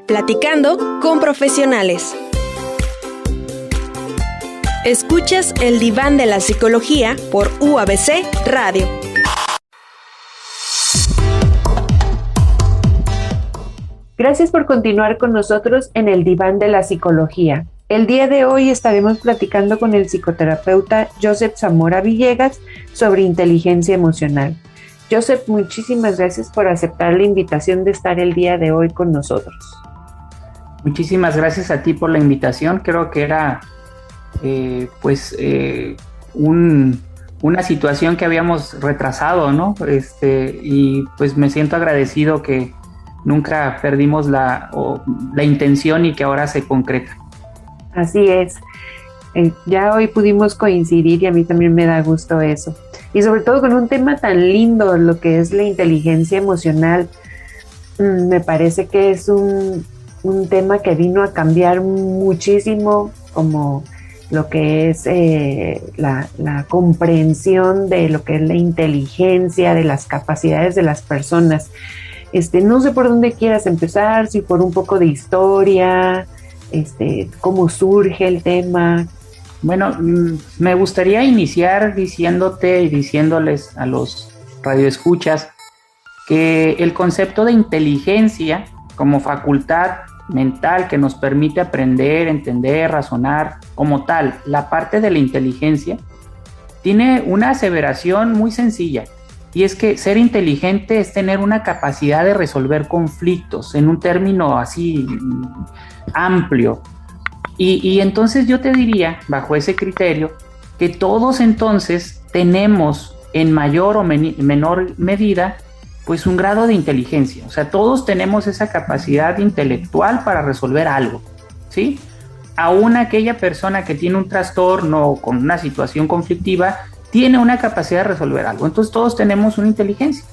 Platicando con profesionales. Escuchas El Diván de la Psicología por UABC Radio. Gracias por continuar con nosotros en El Diván de la Psicología. El día de hoy estaremos platicando con el psicoterapeuta Joseph Zamora Villegas sobre inteligencia emocional. Joseph, muchísimas gracias por aceptar la invitación de estar el día de hoy con nosotros. Muchísimas gracias a ti por la invitación. Creo que era una situación que habíamos retrasado, ¿no? Y pues me siento agradecido que nunca perdimos la intención y que ahora se concreta. Así es. Ya hoy pudimos coincidir y a mí también me da gusto eso. Y sobre todo con un tema tan lindo, lo que es la inteligencia emocional. Me parece que es un tema que vino a cambiar muchísimo como lo que es la comprensión de lo que es la inteligencia, de las capacidades de las personas. No sé por dónde quieras empezar, si por un poco de historia, cómo surge el tema. Bueno, me gustaría iniciar diciéndote y diciéndoles a los radioescuchas que el concepto de inteligencia como facultad mental que nos permite aprender, entender, razonar, como tal, la parte de la inteligencia, tiene una aseveración muy sencilla, y es que ser inteligente es tener una capacidad de resolver conflictos en un término así amplio. Y entonces yo te diría, bajo ese criterio, que todos entonces tenemos en mayor o menor medida pues un grado de inteligencia. O sea, todos tenemos esa capacidad intelectual para resolver algo, ¿sí? Aún aquella persona que tiene un trastorno o con una situación conflictiva tiene una capacidad de resolver algo. Entonces todos tenemos una inteligencia.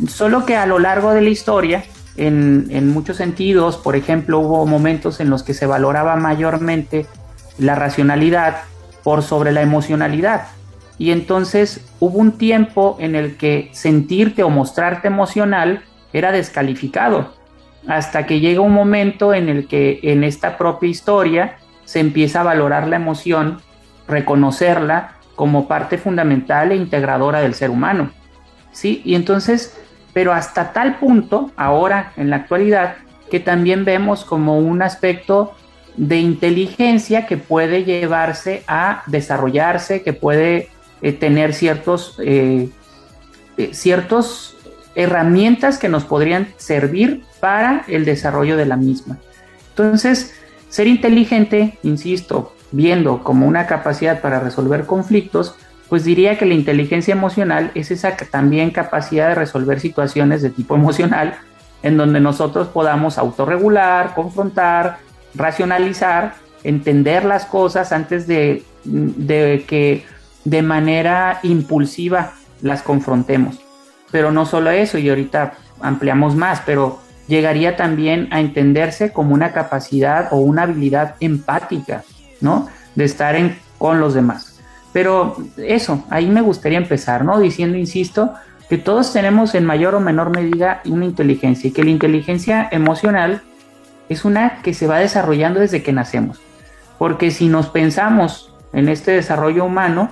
Solo que a lo largo de la historia, en muchos sentidos, por ejemplo, hubo momentos en los que se valoraba mayormente la racionalidad por sobre la emocionalidad. Y entonces hubo un tiempo en el que sentirte o mostrarte emocional era descalificado, hasta que llega un momento en el que en esta propia historia se empieza a valorar la emoción, reconocerla como parte fundamental e integradora del ser humano, ¿sí? Y entonces, pero hasta tal punto, ahora en la actualidad, que también vemos como un aspecto de inteligencia que puede llevarse a desarrollarse, que puede tener ciertas herramientas que nos podrían servir para el desarrollo de la misma. Entonces, ser inteligente, insisto, viendo como una capacidad para resolver conflictos, pues diría que la inteligencia emocional es esa también capacidad de resolver situaciones de tipo emocional en donde nosotros podamos autorregular, confrontar, racionalizar, entender las cosas antes de que de manera impulsiva las confrontemos. Pero no solo eso, y ahorita ampliamos más, pero llegaría también a entenderse como una capacidad o una habilidad empática, ¿no? De estar con los demás. Pero eso, ahí me gustaría empezar, ¿no? Diciendo, insisto, que todos tenemos en mayor o menor medida una inteligencia, y que la inteligencia emocional es una que se va desarrollando desde que nacemos. Porque si nos pensamos en este desarrollo humano,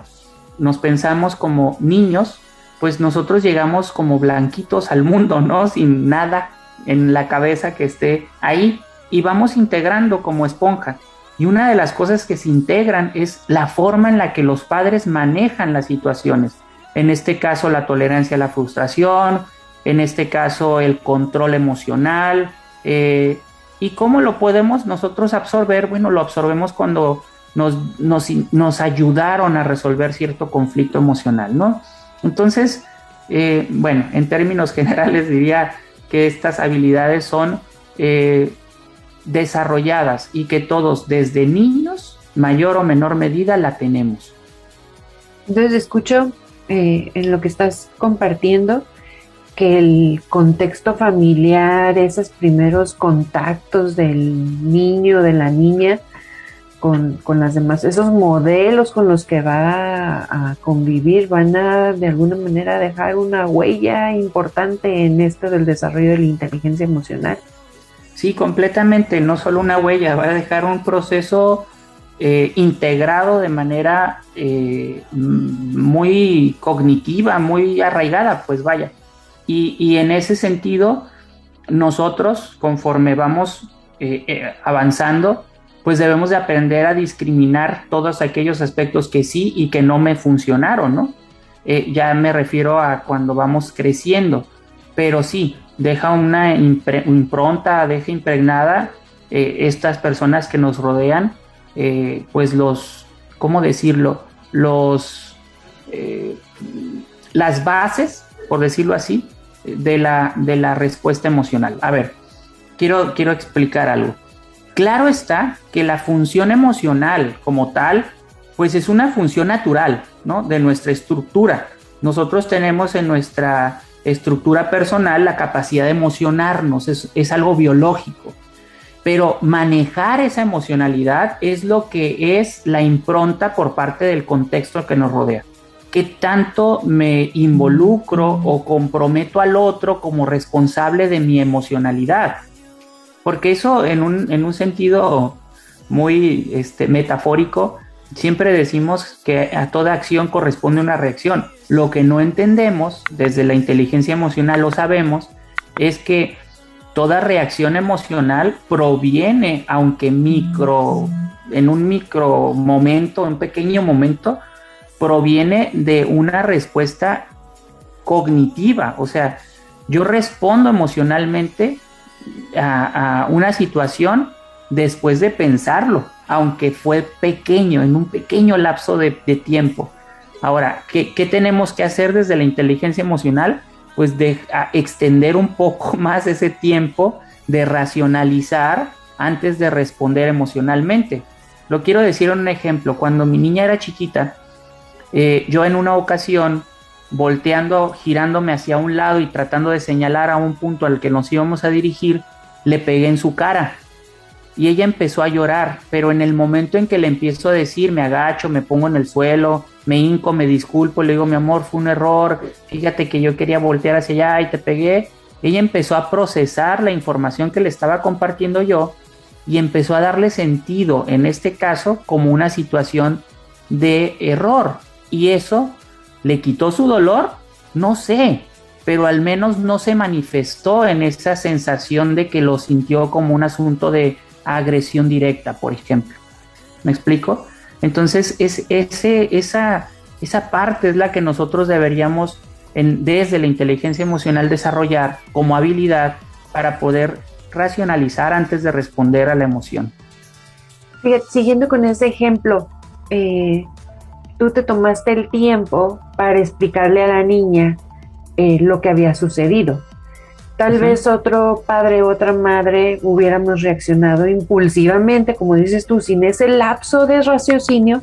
nos pensamos como niños, pues nosotros llegamos como blanquitos al mundo, ¿no? Sin nada en la cabeza que esté ahí, y vamos integrando como esponja. Y una de las cosas que se integran es la forma en la que los padres manejan las situaciones. En este caso, la tolerancia a la frustración, en este caso, el control emocional. ¿Y cómo lo podemos nosotros absorber? Bueno, lo absorbemos cuando nos ayudaron a resolver cierto conflicto emocional, ¿no? Entonces, bueno, en términos generales diría que estas habilidades son desarrolladas y que todos desde niños, mayor o menor medida, la tenemos. Entonces escucho en lo que estás compartiendo que el contexto familiar, esos primeros contactos del niño, de la niña con las demás. Esos modelos con los que va a convivir van a de alguna manera dejar una huella importante en esto del desarrollo de la inteligencia emocional. Sí, completamente, no solo una huella, va a dejar un proceso integrado de manera muy cognitiva, muy arraigada, pues vaya. Y en ese sentido, nosotros, conforme vamos avanzando, pues debemos de aprender a discriminar todos aquellos aspectos que sí y que no me funcionaron, ¿no? Ya me refiero a cuando vamos creciendo, pero sí, deja una impronta, deja impregnada estas personas que nos rodean, pues ¿cómo decirlo? Las bases, por decirlo así, de la respuesta emocional. A ver, quiero explicar algo. Claro está que la función emocional como tal, pues es una función natural, ¿no? De nuestra estructura. Nosotros tenemos en nuestra estructura personal la capacidad de emocionarnos, es algo biológico. Pero manejar esa emocionalidad es lo que es la impronta por parte del contexto que nos rodea. ¿Qué tanto me involucro o comprometo al otro como responsable de mi emocionalidad? Porque eso en un sentido muy metafórico, siempre decimos que a toda acción corresponde una reacción. Lo que no entendemos, desde la inteligencia emocional lo sabemos, es que toda reacción emocional proviene, aunque en un micro momento, un pequeño momento, proviene de una respuesta cognitiva. O sea, yo respondo emocionalmente a una situación después de pensarlo, aunque fue pequeño, en un pequeño lapso de tiempo. Ahora, ¿qué tenemos que hacer desde la inteligencia emocional? Pues extender un poco más ese tiempo de racionalizar antes de responder emocionalmente. Lo quiero decir en un ejemplo. Cuando mi niña era chiquita, yo en una ocasión, volteando, girándome hacia un lado y tratando de señalar a un punto al que nos íbamos a dirigir, le pegué en su cara y ella empezó a llorar, pero en el momento en que le empiezo a decir, me agacho, me pongo en el suelo, me hinco, me disculpo, le digo, mi amor, fue un error, fíjate que yo quería voltear hacia allá y te pegué, ella empezó a procesar la información que le estaba compartiendo yo y empezó a darle sentido, en este caso, como una situación de error, y eso ¿le quitó su dolor? No sé, pero al menos no se manifestó en esa sensación de que lo sintió como un asunto de agresión directa, por ejemplo. ¿Me explico? Entonces, esa parte es la que nosotros deberíamos, desde la inteligencia emocional, desarrollar como habilidad para poder racionalizar antes de responder a la emoción. Fíjate, siguiendo con ese ejemplo, tú te tomaste el tiempo para explicarle a la niña lo que había sucedido. Tal vez otro padre, otra madre hubiéramos reaccionado impulsivamente, como dices tú, sin ese lapso de raciocinio,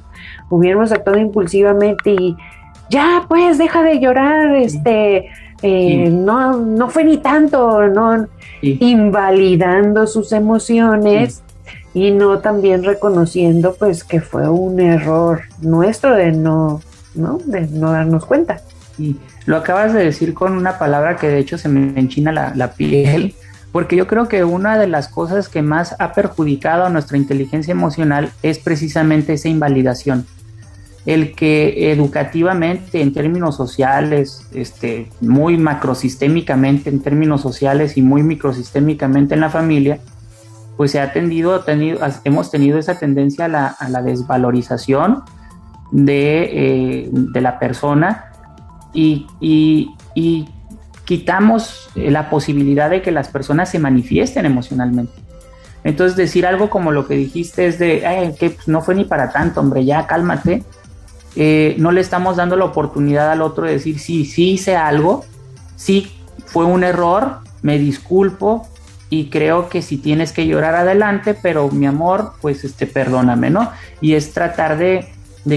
hubiéramos actuado impulsivamente y ya, pues, deja de llorar, no fue ni tanto, no, invalidando sus emociones. Y no también reconociendo pues que fue un error nuestro de no darnos cuenta. Y lo acabas de decir con una palabra que de hecho se me enchina la piel, porque yo creo que una de las cosas que más ha perjudicado a nuestra inteligencia emocional es precisamente esa invalidación. El que educativamente, en términos sociales, muy macrosistémicamente en términos sociales y muy microsistémicamente en la familia, pues hemos tenido esa tendencia a la desvalorización de la persona y quitamos la posibilidad de que las personas se manifiesten emocionalmente. Entonces decir algo como lo que dijiste es que pues no fue ni para tanto, hombre, ya cálmate. No le estamos dando la oportunidad al otro de decir, sí hice algo, sí fue un error, me disculpo, y creo que si tienes que llorar adelante, pero mi amor, pues perdóname, ¿no? Y es tratar de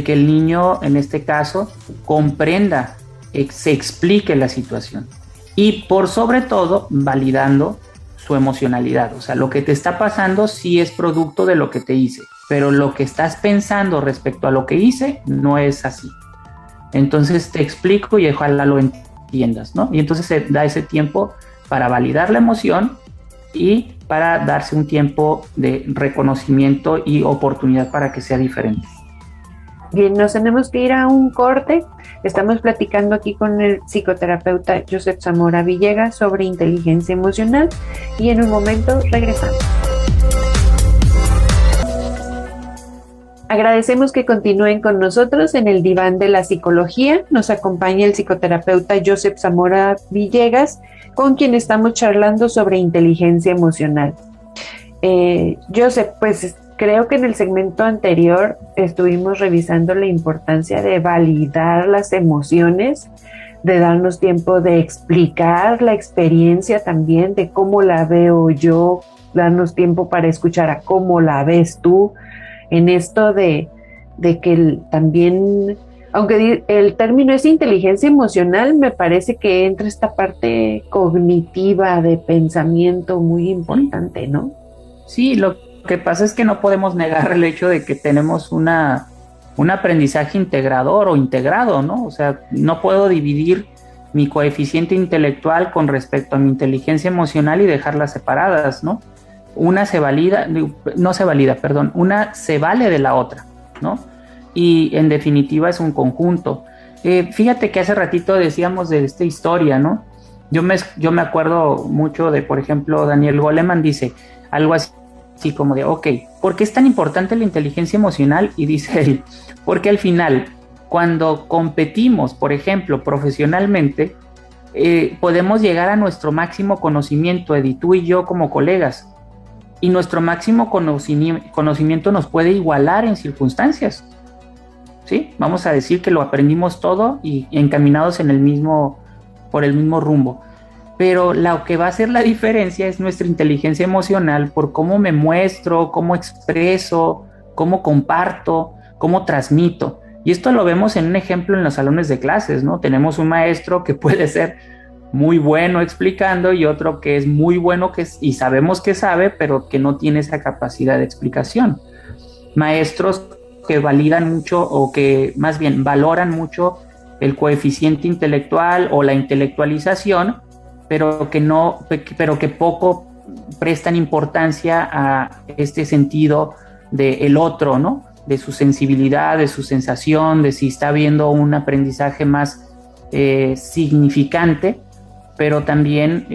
que el niño, en este caso, comprenda, se explique la situación. Y por sobre todo, validando su emocionalidad. O sea, lo que te está pasando sí es producto de lo que te hice. pero lo que estás pensando respecto a lo que hice no es así. Entonces te explico y ojalá lo entiendas, ¿no? Y entonces se da ese tiempo para validar la emoción y para darse un tiempo de reconocimiento y oportunidad para que sea diferente. Bien, nos tenemos que ir a un corte. Estamos platicando aquí con el psicoterapeuta Joseph Zamora Villegas sobre inteligencia emocional y en un momento regresamos. Agradecemos que continúen con nosotros en el diván de la psicología. Nos acompaña el psicoterapeuta Joseph Zamora Villegas, con quien estamos charlando sobre inteligencia emocional. Joseph, pues creo que en el segmento anterior estuvimos revisando la importancia de validar las emociones, de darnos tiempo de explicar la experiencia también, de cómo la veo yo, darnos tiempo para escuchar a cómo la ves tú, en esto de que también, aunque el término es inteligencia emocional, me parece que entra esta parte cognitiva de pensamiento muy importante, ¿no? Sí, lo que pasa es que no podemos negar el hecho de que tenemos un aprendizaje integrador o integrado, ¿no? O sea, no puedo dividir mi coeficiente intelectual con respecto a mi inteligencia emocional y dejarlas separadas, ¿no? Una se vale de la otra, ¿no? Y en definitiva es un conjunto. Fíjate que hace ratito decíamos de esta historia, ¿no? Yo me acuerdo mucho de, por ejemplo, Daniel Goleman dice algo así como de, ok, ¿por qué es tan importante la inteligencia emocional? Y dice él, porque al final, cuando competimos, por ejemplo, profesionalmente, podemos llegar a nuestro máximo conocimiento, Eddie, tú y yo como colegas, y nuestro máximo conocimiento nos puede igualar en circunstancias, ¿sí? Vamos a decir que lo aprendimos todo y encaminados por el mismo rumbo. Pero lo que va a hacer la diferencia es nuestra inteligencia emocional por cómo me muestro, cómo expreso, cómo comparto, cómo transmito. Y esto lo vemos en un ejemplo en los salones de clases, ¿no? Tenemos un maestro que puede ser muy bueno explicando y otro que es muy bueno y sabemos que sabe, pero que no tiene esa capacidad de explicación. Maestros que validan mucho o que más bien valoran mucho el coeficiente intelectual o la intelectualización, pero que poco prestan importancia a este sentido del otro, ¿no? De su sensibilidad, de su sensación, de si está habiendo un aprendizaje más significante, pero también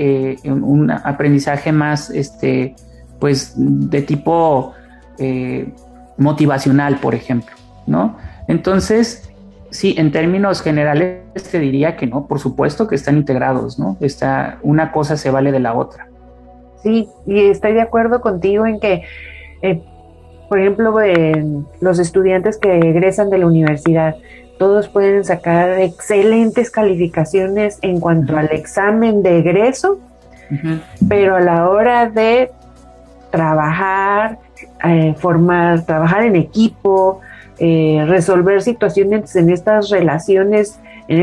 un aprendizaje más, pues, de tipo motivacional, por ejemplo, ¿no? Entonces, sí, en términos generales te diría que no, por supuesto que están integrados, ¿no? Una cosa se vale de la otra. Sí, y estoy de acuerdo contigo en que, por ejemplo, los estudiantes que egresan de la universidad, todos pueden sacar excelentes calificaciones en cuanto al examen de egreso, pero a la hora de trabajar, trabajar en equipo, resolver situaciones en estas relaciones, en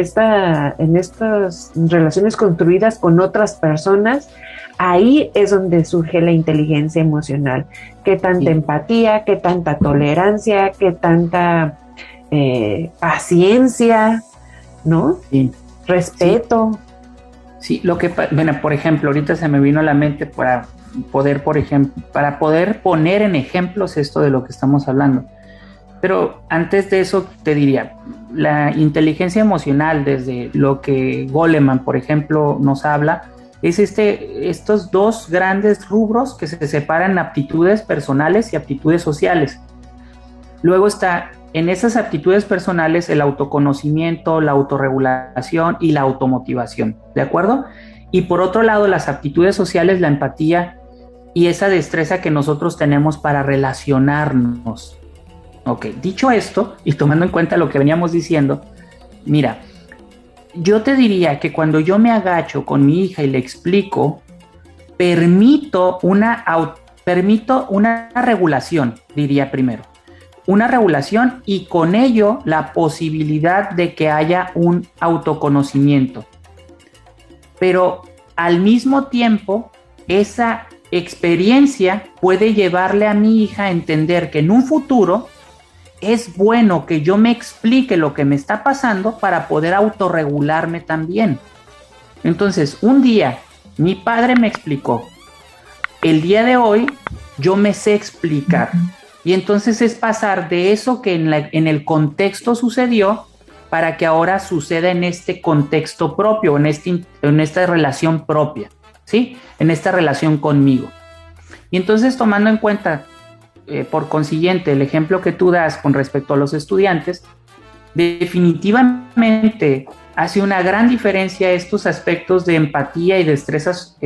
estas relaciones construidas con otras personas, ahí es donde surge la inteligencia emocional. Qué tanta empatía, qué tanta tolerancia, qué tanta paciencia, ¿no? Sí. Respeto. Sí, bueno, por ejemplo, ahorita se me vino a la mente para poder poner en ejemplos esto de lo que estamos hablando. Pero antes de eso te diría, la inteligencia emocional, desde lo que Goleman, por ejemplo, nos habla, es estos dos grandes rubros que se separan en aptitudes personales y aptitudes sociales. Luego está en esas aptitudes personales el autoconocimiento, la autorregulación y la automotivación, ¿de acuerdo? Y por otro lado, las aptitudes sociales, la empatía y esa destreza que nosotros tenemos para relacionarnos. Ok, dicho esto, y tomando en cuenta lo que veníamos diciendo, mira, yo te diría que cuando yo me agacho con mi hija y le explico, permito una regulación, diría primero. Una regulación y con ello la posibilidad de que haya un autoconocimiento. Pero al mismo tiempo, esa experiencia puede llevarle a mi hija a entender que en un futuro es bueno que yo me explique lo que me está pasando para poder autorregularme también. Entonces, un día mi padre me explicó, el día de hoy yo me sé explicar. Y entonces es pasar de eso que en el contexto sucedió para que ahora suceda en este contexto propio, en esta relación propia, ¿sí? En esta relación conmigo. Y entonces, tomando en cuenta, por consiguiente, el ejemplo que tú das con respecto a los estudiantes, definitivamente hace una gran diferencia estos aspectos de empatía y destrezas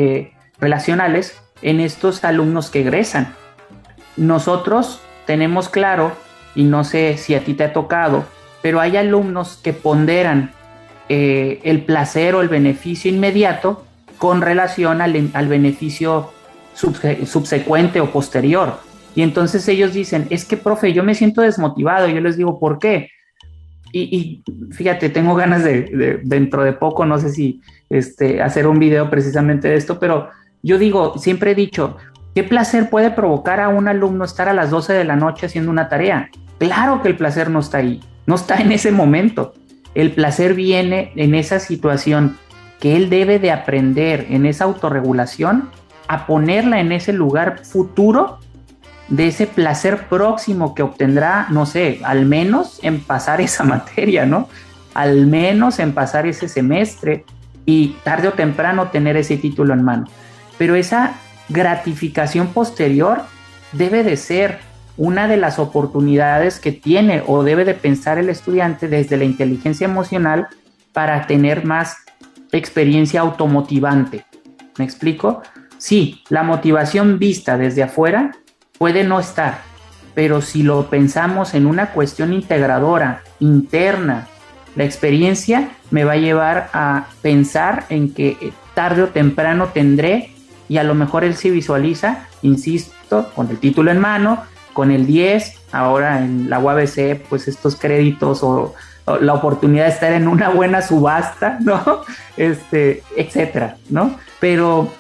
relacionales en estos alumnos que egresan. Nosotros tenemos claro, y no sé si a ti te ha tocado, pero hay alumnos que ponderan el placer o el beneficio inmediato con relación al beneficio subsecuente o posterior. Y entonces ellos dicen, es que, profe, yo me siento desmotivado. Yo les digo, ¿por qué? Y fíjate, tengo ganas de dentro de poco, no sé si hacer un video precisamente de esto, pero yo digo, siempre he dicho, ¿qué placer puede provocar a un alumno estar a las 12 de la noche haciendo una tarea? Claro que el placer no está ahí, no está en ese momento. El placer viene en esa situación que él debe de aprender, en esa autorregulación, a ponerla en ese lugar futuro de ese placer próximo que obtendrá, no sé, al menos en pasar esa materia, ¿no? Al menos en pasar ese semestre y tarde o temprano tener ese título en mano. Pero esa gratificación posterior debe de ser una de las oportunidades que tiene o debe de pensar el estudiante desde la inteligencia emocional para tener más experiencia automotivante. ¿Me explico? Sí, la motivación vista desde afuera puede no estar, pero si lo pensamos en una cuestión integradora, interna, la experiencia me va a llevar a pensar en que tarde o temprano tendré, y a lo mejor él se visualiza, insisto, con el título en mano, con el 10, ahora en la UABC, pues estos créditos o la oportunidad de estar en una buena subasta, ¿no? Etcétera, ¿no? Pero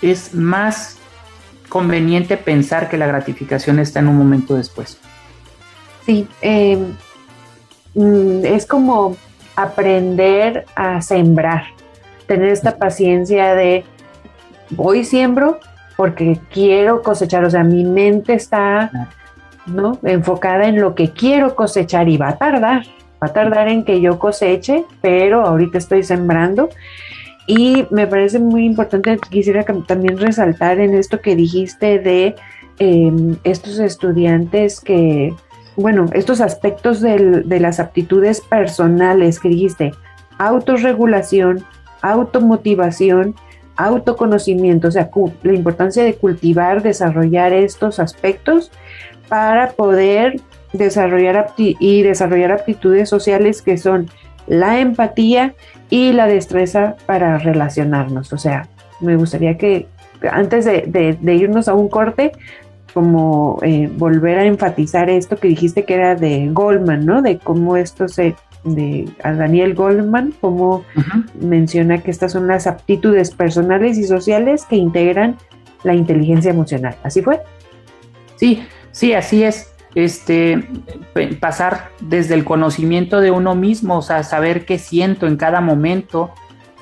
es más conveniente pensar que la gratificación está en un momento después. Sí, es como aprender a sembrar, tener esta paciencia de voy siembro porque quiero cosechar, o sea, mi mente está, ¿no?, enfocada en lo que quiero cosechar y va a tardar en que yo coseche, pero ahorita estoy sembrando. Y me parece muy importante, quisiera también resaltar en esto que dijiste de estos estudiantes que, bueno, estos aspectos de las aptitudes personales que dijiste, autorregulación, automotivación, autoconocimiento, o sea, la importancia de cultivar, desarrollar estos aspectos para poder desarrollar aptitudes sociales que son la empatía y la destreza para relacionarnos. O sea, me gustaría que antes de irnos a un corte, como volver a enfatizar esto que dijiste que era de Goleman, ¿no? De cómo a Daniel Goleman, cómo menciona que estas son las aptitudes personales y sociales que integran la inteligencia emocional. ¿Así fue? Sí, así es. Pasar desde el conocimiento de uno mismo, o sea, saber qué siento en cada momento,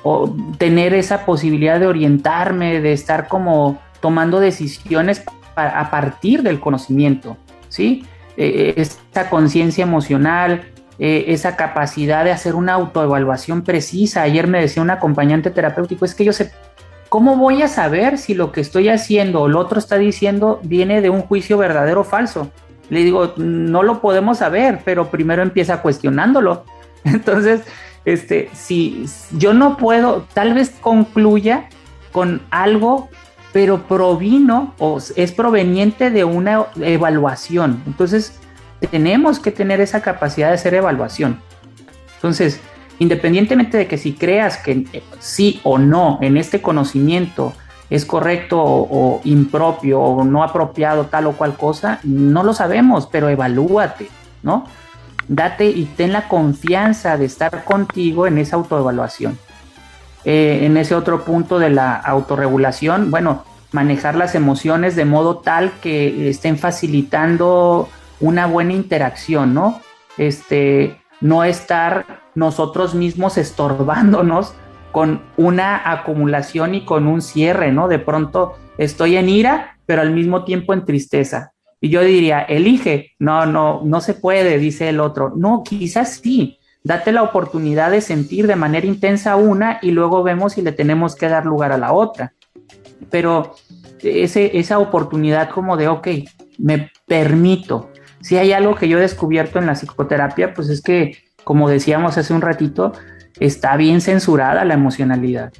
o tener esa posibilidad de orientarme, de estar como tomando decisiones a partir del conocimiento, ¿sí? Esta conciencia emocional, esa capacidad de hacer una autoevaluación precisa. Ayer me decía un acompañante terapéutico, es que yo sé, ¿cómo voy a saber si lo que estoy haciendo o lo otro está diciendo viene de un juicio verdadero o falso? Le digo, no lo podemos saber, pero primero empieza cuestionándolo. Entonces, si yo no puedo, tal vez concluya con algo, pero provino o es proveniente de una evaluación. Entonces, tenemos que tener esa capacidad de hacer evaluación. Entonces, independientemente de que si creas que sí o no en este conocimiento es correcto o impropio o no apropiado tal o cual cosa, no lo sabemos, pero evalúate, ¿no? Date y ten la confianza de estar contigo en esa autoevaluación. En ese otro punto de la autorregulación, bueno, manejar las emociones de modo tal que estén facilitando una buena interacción, ¿no? No estar nosotros mismos estorbándonos con una acumulación y con un cierre, ¿no? De pronto estoy en ira, pero al mismo tiempo en tristeza. Y yo diría, elige. No se puede, dice el otro. No, quizás sí. Date la oportunidad de sentir de manera intensa una y luego vemos si le tenemos que dar lugar a la otra. Pero esa oportunidad como de, ok, me permito. Si hay algo que yo he descubierto en la psicoterapia, pues es que, como decíamos hace un ratito, está bien censurada la emocionalidad.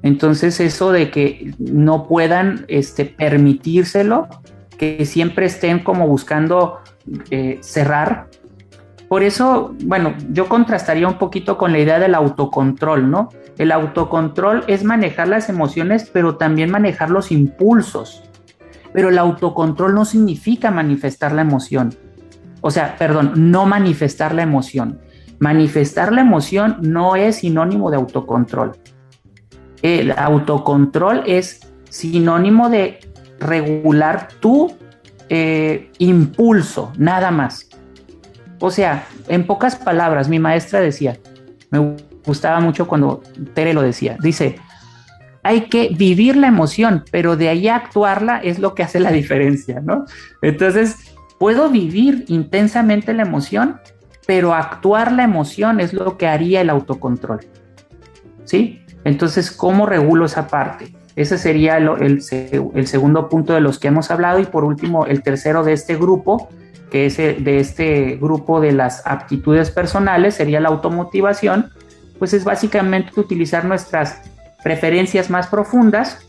Entonces eso de que no puedan permitírselo, que siempre estén como buscando cerrar. Por eso, bueno, yo contrastaría un poquito con la idea del autocontrol, ¿no? El autocontrol es manejar las emociones, pero también manejar los impulsos. Pero el autocontrol no significa manifestar la emoción. O sea, perdón, no manifestar la emoción. Manifestar la emoción no es sinónimo de autocontrol. El autocontrol es sinónimo de regular tu impulso, nada más. O sea, en pocas palabras, mi maestra decía, me gustaba mucho cuando Tere lo decía, dice, hay que vivir la emoción, pero de ahí a actuarla es lo que hace la diferencia, ¿no? Entonces, puedo vivir intensamente la emoción, pero actuar la emoción es lo que haría el autocontrol, ¿sí? Entonces, ¿cómo regulo esa parte? Ese sería el segundo punto de los que hemos hablado. Y por último, el tercero de este grupo, que es de este grupo de las aptitudes personales, sería la automotivación. Pues es básicamente utilizar nuestras preferencias más profundas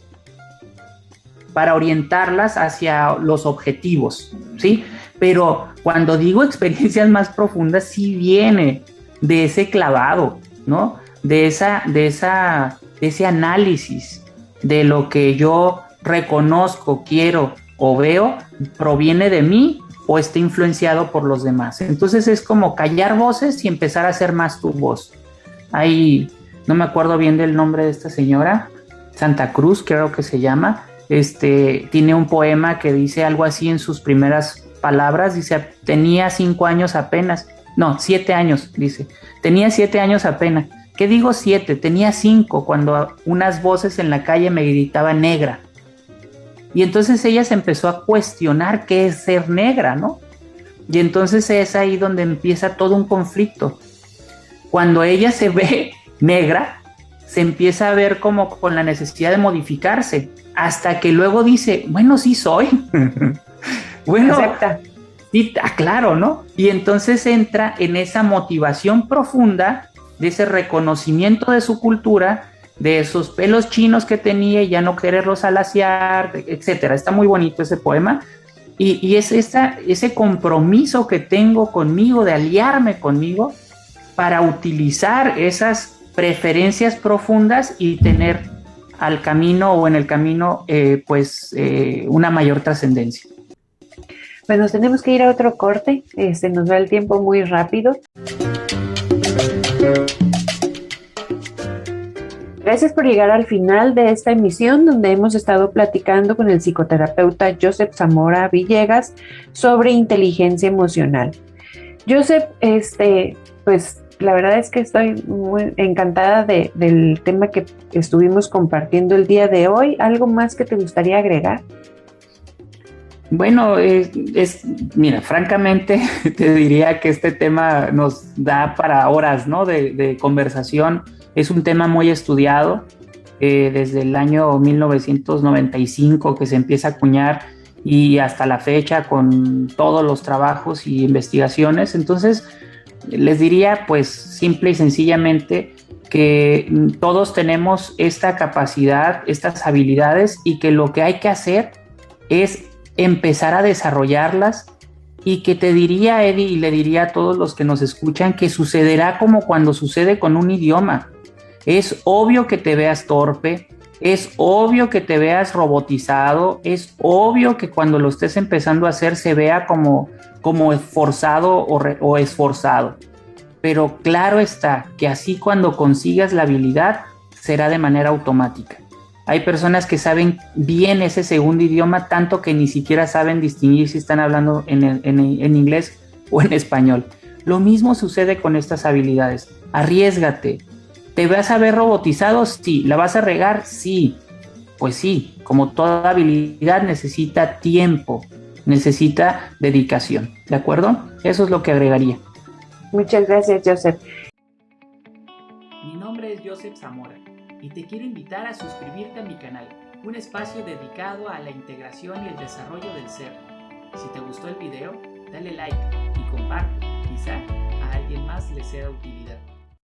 para orientarlas hacia los objetivos, ¿sí? Pero cuando digo experiencias más profundas, sí viene de ese clavado, ¿no? De ese análisis de lo que yo reconozco, quiero o veo, proviene de mí o está influenciado por los demás. Entonces es como callar voces y empezar a hacer más tu voz. Ahí, no me acuerdo bien del nombre de esta señora, Santa Cruz creo que se llama, tiene un poema que dice algo así en sus primeras palabras, dice, tenía 5 años apenas, no, 7 años, dice, tenía 7 años apenas. ¿Qué digo 7? Tenía 5 cuando unas voces en la calle me gritaban negra. Y entonces ella se empezó a cuestionar qué es ser negra, ¿no? Y entonces es ahí donde empieza todo un conflicto. Cuando ella se ve negra, se empieza a ver como con la necesidad de modificarse, hasta que luego dice, bueno, sí soy. Bueno, acepta. Sí, claro, ¿no? Y entonces entra en esa motivación profunda de ese reconocimiento de su cultura, de esos pelos chinos que tenía y ya no quererlos alaciar, etcétera. Está muy bonito ese poema. Y es ese compromiso que tengo conmigo, de aliarme conmigo, para utilizar esas preferencias profundas y tener al camino o en el camino, una mayor trascendencia. Pues nos tenemos que ir a otro corte. Nos va el tiempo muy rápido. Gracias por llegar al final de esta emisión, donde hemos estado platicando con el psicoterapeuta Joseph Zamora Villegas sobre inteligencia emocional. Joseph, pues la verdad es que estoy muy encantada del tema que estuvimos compartiendo el día de hoy. ¿Algo más que te gustaría agregar? Bueno, mira, francamente te diría que este tema nos da para horas, ¿no? de conversación. Es un tema muy estudiado desde el año 1995 que se empieza a acuñar y hasta la fecha con todos los trabajos y investigaciones. Entonces, les diría pues simple y sencillamente que todos tenemos esta capacidad, estas habilidades, y que lo que hay que hacer es empezar a desarrollarlas, y que te diría, Eddie, y le diría a todos los que nos escuchan, que sucederá como cuando sucede con un idioma. Es obvio que te veas torpe, es obvio que te veas robotizado, es obvio que cuando lo estés empezando a hacer se vea como forzado o esforzado. Pero claro está que así, cuando consigas la habilidad, será de manera automática. Hay personas que saben bien ese segundo idioma, tanto que ni siquiera saben distinguir si están hablando en inglés o en español. Lo mismo sucede con estas habilidades. Arriésgate. ¿Te vas a ver robotizado? Sí. ¿La vas a regar? Sí. Pues sí, como toda habilidad necesita tiempo, necesita dedicación. ¿De acuerdo? Eso es lo que agregaría. Muchas gracias, Joseph. Mi nombre es Joseph Zamora y te quiero invitar a suscribirte a mi canal, un espacio dedicado a la integración y el desarrollo del ser. Si te gustó el video, dale like y comparte, quizá a alguien más le sea de utilidad.